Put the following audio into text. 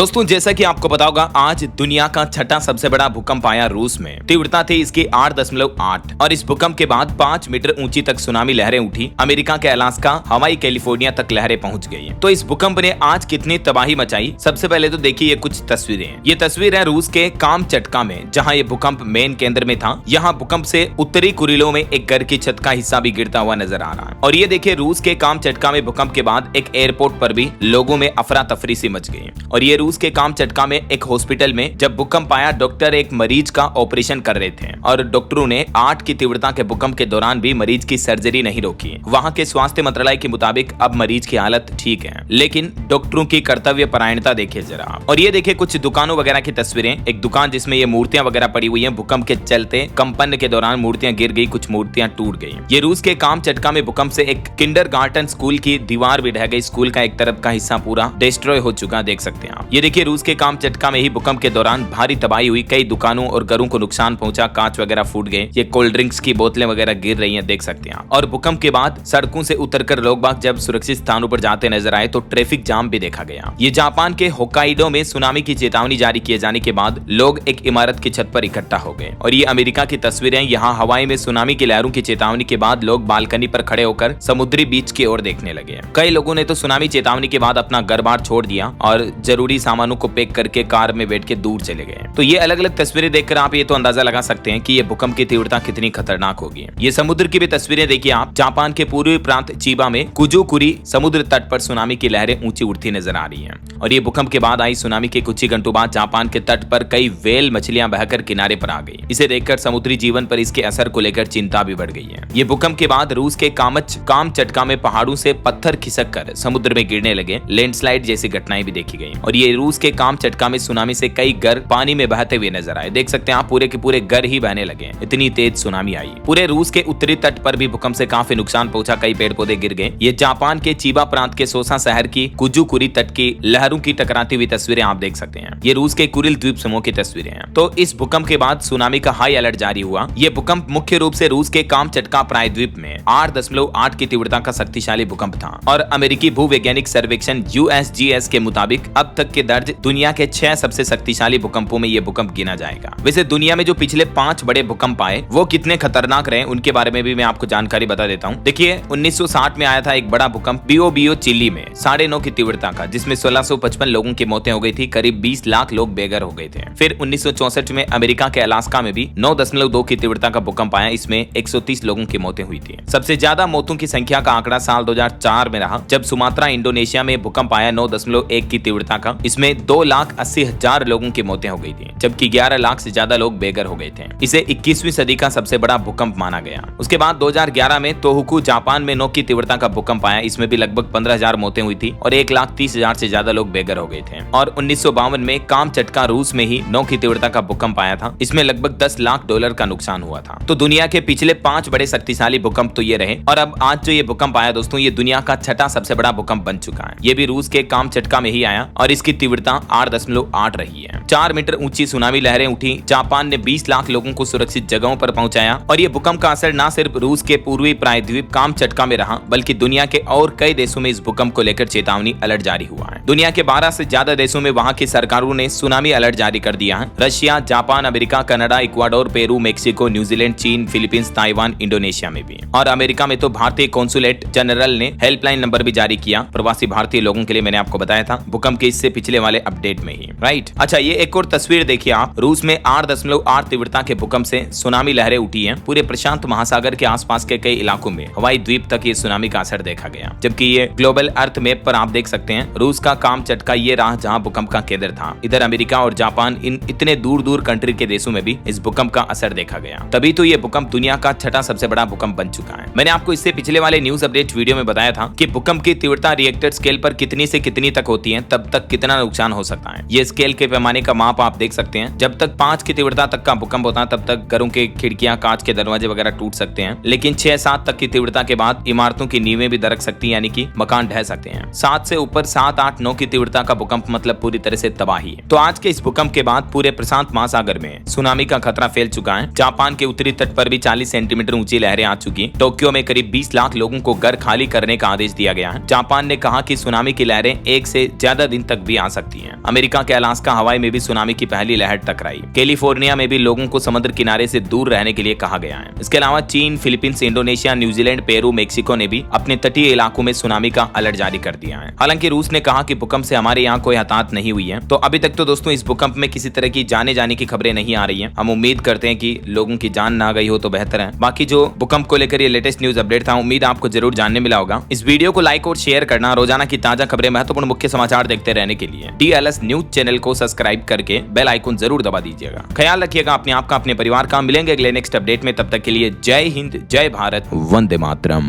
दोस्तों जैसा कि आपको पता होगा आज दुनिया का छठा सबसे बड़ा भूकंप आया रूस में। तीव्रता थी इसकी 8.8 और इस भूकंप के बाद 5 मीटर ऊंची तक सुनामी लहरें उठी। अमेरिका के अलास्का, हवाई, कैलिफोर्निया तक लहरें पहुंच गई। तो इस भूकंप ने आज कितनी तबाही मचाई, सबसे पहले तो देखिए ये कुछ तस्वीरें। ये तस्वीर है रूस के कामचटका में, जहाँ ये भूकंप मेन केंद्र में था। यहाँ भूकंप से उत्तरी कुरिलों में एक घर की छत का हिस्सा भी गिरता हुआ नजर आ रहा है। और ये देखिए रूस के कामचटका में भूकंप के बाद एक एयरपोर्ट पर भी लोगों में अफरा तफरी सी मच गई। और ये रूस के कामचटका में एक हॉस्पिटल में जब भूकंप आया, डॉक्टर एक मरीज का ऑपरेशन कर रहे थे और डॉक्टरों ने 8 की तीव्रता के भूकंप के दौरान भी मरीज की सर्जरी नहीं रोकी। वहां के स्वास्थ्य मंत्रालय के मुताबिक अब मरीज की हालत ठीक है, लेकिन डॉक्टरों की कर्तव्य परायणता देखिए जरा। और ये देखिए कुछ दुकानों वगैरह की तस्वीरें। एक दुकान जिसमें ये मूर्तियां वगैरह पड़ी हुई है। भूकंप के चलते कंपन के दौरान मूर्तियां गिर गई, कुछ मूर्तियां टूट गई। ये रूस के कामचटका में भूकंप से एक किंडरगार्टन स्कूल की दीवार भी ढह गई। स्कूल का एक तरफ का हिस्सा पूरा डिस्ट्रॉय हो चुका, देख सकते हैं आप। ये देखिए रूस के कामचटका में ही भूकंप के दौरान भारी तबाही हुई। कई दुकानों और घरों को नुकसान पहुंचा, कांच वगैरह फूट गए। ये कोल्ड ड्रिंक्स की बोतलें वगैरह गिर रही हैं, देख सकते हैं। और भूकंप के बाद सड़कों से उतरकर लोग बाग जब सुरक्षित स्थानों पर जाते नजर आए तो ट्रैफिक जाम भी देखा गया। ये जापान के होक्काइडो में सुनामी की चेतावनी जारी किए जाने के बाद लोग एक इमारत की छत पर इकट्ठा हो गए। और ये अमेरिका की तस्वीरें। यहाँ हवाई में सुनामी की लहरों की चेतावनी के बाद लोग बालकनी पर खड़े होकर समुद्री बीच की ओर देखने लगे। कई लोगों ने तो सुनामी चेतावनी के बाद अपना घर बार छोड़ दिया और जरूरी सामानों को पैक करके कार में बैठ के दूर चले गए। तो ये अलग अलग तस्वीरें देखकर आप ये तो अंदाजा लगा सकते हैं कि ये भूकंप की तीव्रता कितनी खतरनाक होगी। ये समुद्र की भी तस्वीरें देखिए आप। जापान के पूर्वी प्रांत चिबा में कुजोकुरी समुद्र तट पर सुनामी की लहरें ऊंची उठती नजर आ रही हैं। और ये भूकंप के बाद आई सुनामी के कुछ ही घंटों बाद जापान के तट पर कई व्हेल मछलियां बहकर किनारे पर आ गई। इसे देखकर समुद्री जीवन पर इसके असर को लेकर चिंता भी बढ़ गई है। ये भूकंप के बाद रूस के कामचटका में पहाड़ों से पत्थर खिसक कर समुद्र में गिरने लगे। लैंडस्लाइड जैसी घटनाएं भी देखी गई। और ये रूस के कामचटका में सुनामी से कई घर पानी में बहते हुए नजर आए। देख सकते हैं आप, पूरे के पूरे घर ही बहने लगे, इतनी तेज सुनामी आई। पूरे रूस के उत्तरी तट पर भी भूकंप से काफी नुकसान पहुंचा, कई पेड़ पौधे गिर गए। ये जापान के चिबा प्रांत के सोसा शहर की कुजुकुरी तट की लहरों की टकराती हुई तस्वीरें आप देख सकते हैं। ये रूस के कुरिल द्वीप समूह की तस्वीरें हैं। तो इस भूकंप के बाद सुनामी का हाई अलर्ट जारी हुआ। ये भूकंप मुख्य रूप से रूस के कामचटका प्रायद्वीप में 8.8 की तीव्रता का शक्तिशाली भूकंप था। और अमेरिकी भूवैज्ञानिक सर्वेक्षण USGS के मुताबिक अब तक के दर्ज दुनिया के 6 सबसे शक्तिशाली भूकंपों में ये भूकंप गिना जाएगा। वैसे दुनिया में जो पिछले 5 बड़े भूकंप आए वो कितने खतरनाक रहे उनके बारे में भी मैं आपको जानकारी बता देता हूँ। देखिए 1960 में आया था एक बड़ा भूकंप बिओबिओ चिली में 9.5 की तीव्रता का, जिसमें 1655 लोगों की मौतें हो गई थी। करीब 20 लाख लोग बेघर हो गए थे। फिर 1964 में अमेरिका के अलास्का में भी 9.2 की तीव्रता का भूकंप आया। इसमें 130 लोगों की मौतें हुई थी। सबसे ज्यादा मौतों की संख्या का आंकड़ा साल 2004 में रहा, जब सुमात्रा इंडोनेशिया में भूकंप आया 9.1 की तीव्रता का। इसमें 2,80,000 लोगों की मौतें हो गई थी, जबकि 11 लाख से ज्यादा लोग बेघर हो गए थे। इसे 21वीं सदी का सबसे बड़ा भूकंप माना गया। उसके बाद 2011 में तोहोकू जापान में 9 की तीव्रता का भूकंप आया। इसमें भी लगभग 15,000 मौतें हुई थी और 1,30,000 से ज्यादा लोग बेघर हो गए थे। और 1952 में कामचटका रूस में ही 9 की तीव्रता का भूकंप आया था। इसमें लगभग $10 लाख का नुकसान हुआ था। तो दुनिया के पिछले 5 बड़े शक्तिशाली भूकंप तो ये रहे। और अब आज जो ये भूकंप आया दोस्तों, ये दुनिया का छठा सबसे बड़ा भूकंप बन चुका है। ये भी रूस के कामचटका में ही आया और इसकी तीव्रता 8.8 रही है। 4 मीटर ऊंची सुनामी लहरें उठी। जापान ने 20 लाख लोगों को सुरक्षित जगहों पर पहुंचाया। और ये भूकंप का असर न सिर्फ रूस के पूर्वी प्रायद्वीप कामचटका में रहा, बल्कि दुनिया के और कई देशों में इस भूकंप को लेकर चेतावनी अलर्ट जारी हुआ है। दुनिया के 12 से ज्यादा देशों में वहां की सरकारों ने सुनामी अलर्ट जारी कर दिया है। Russia, Japan, America, Canada, Ecuador, Peru, Mexico, New Zealand, चीन, फिलीपींस, ताइवान, इंडोनेशिया में भी। और अमेरिका में तो भारतीय कॉन्सुलेट जनरल ने हेल्पलाइन नंबर भी जारी किया प्रवासी भारतीय लोगों के लिए। मैंने आपको बताया था भूकंप के इससे पिछले वाले अपडेट में ही, राइट। अच्छा, ये एक और तस्वीर देखिए आप। रूस में 8.8 तीव्रता के भूकंप से सुनामी लहरें उठी हैं। पूरे प्रशांत महासागर के आसपास के कई इलाकों में हवाई द्वीप तक ये सुनामी का असर देखा गया। जबकि ये ग्लोबल अर्थ मैप पर आप देख सकते हैं रूस का कामचटका ये रहा जहां भूकंप का केंद्र था। इधर अमेरिका और जापान, इन इतने दूर दूर कंट्री के देशों में भी इस भूकंप का असर देखा गया। तभी तो ये भूकंप दुनिया का छठा सबसे बड़ा भूकंप बन चुका है। मैंने आपको इससे पिछले वाले न्यूज अपडेट वीडियो में बताया था कि भूकंप की तीव्रता रिएक्टर स्केल पर कितनी से कितनी तक होती है, तब तक कितना नुकसान हो सकता है। ये स्केल के पैमाने पैमाने का माप आप देख सकते हैं। जब तक 5 की तीव्रता तक का भूकंप होता है तब तक घरों के खिड़कियां, कांच के दरवाजे वगैरह टूट सकते हैं, लेकिन 6-7 तक की तीव्रता के बाद इमारतों की नींवें भी दरक सकती हैं, यानी कि मकान ढह सकते हैं। 7 से ऊपर 7, 8, 9 की तीव्रता का भूकंप मतलब पूरी तरह से तबाही है। तो आज के इस भूकंप के बाद पूरे प्रशांत महासागर में सुनामी का खतरा फैल चुका है। जापान के उत्तरी तट पर भी 40 सेंटीमीटर ऊंची लहरें आ चुकी। टोक्यो में करीब 20 लाख लोगों को घर खाली करने का आदेश दिया गया है। जापान ने कहा कि सुनामी की लहरें 1 से ज्यादा दिन तक भी आ सकती हैं। अमेरिका के अलास्का हवाई में भी सुनामी की पहली लहर टकराई। कैलिफोर्निया में भी लोगों को समुद्र किनारे से दूर रहने के लिए कहा गया है। इसके अलावा चीन, Philippines, Indonesia, New Zealand, Peru, Mexico ने भी अपने तटीय इलाकों में सुनामी का अलर्ट जारी कर दिया है। हालांकि रूस ने कहा कि भूकंप से हमारे यहाँ कोई हताहत नहीं हुई है। तो अभी तक तो दोस्तों इस भूकंप में किसी तरह की जाने की खबरें नहीं आ रही हैं। हम उम्मीद करते हैं कि लोगों की जान ना गई हो तो बेहतर है। बाकी जो भूकंप को लेकर ये लेटेस्ट न्यूज अपडेट था, उम्मीद आपको जरूर जानने मिला होगा। इस वीडियो को लाइक और शेयर करना, रोजाना की ताजा खबरें, महत्वपूर्ण मुख्य समाचार देखते रहने के लिए DLS न्यूज चैनल को सब्सक्राइब करके बेल आइकन जरूर दबा दीजिएगा। ख्याल रखिएगा अपने आप का, अपने परिवार का। मिलेंगे अगले नेक्स्ट अपडेट में, तब तक के लिए जय हिंद, जय भारत, वंदे मातरम।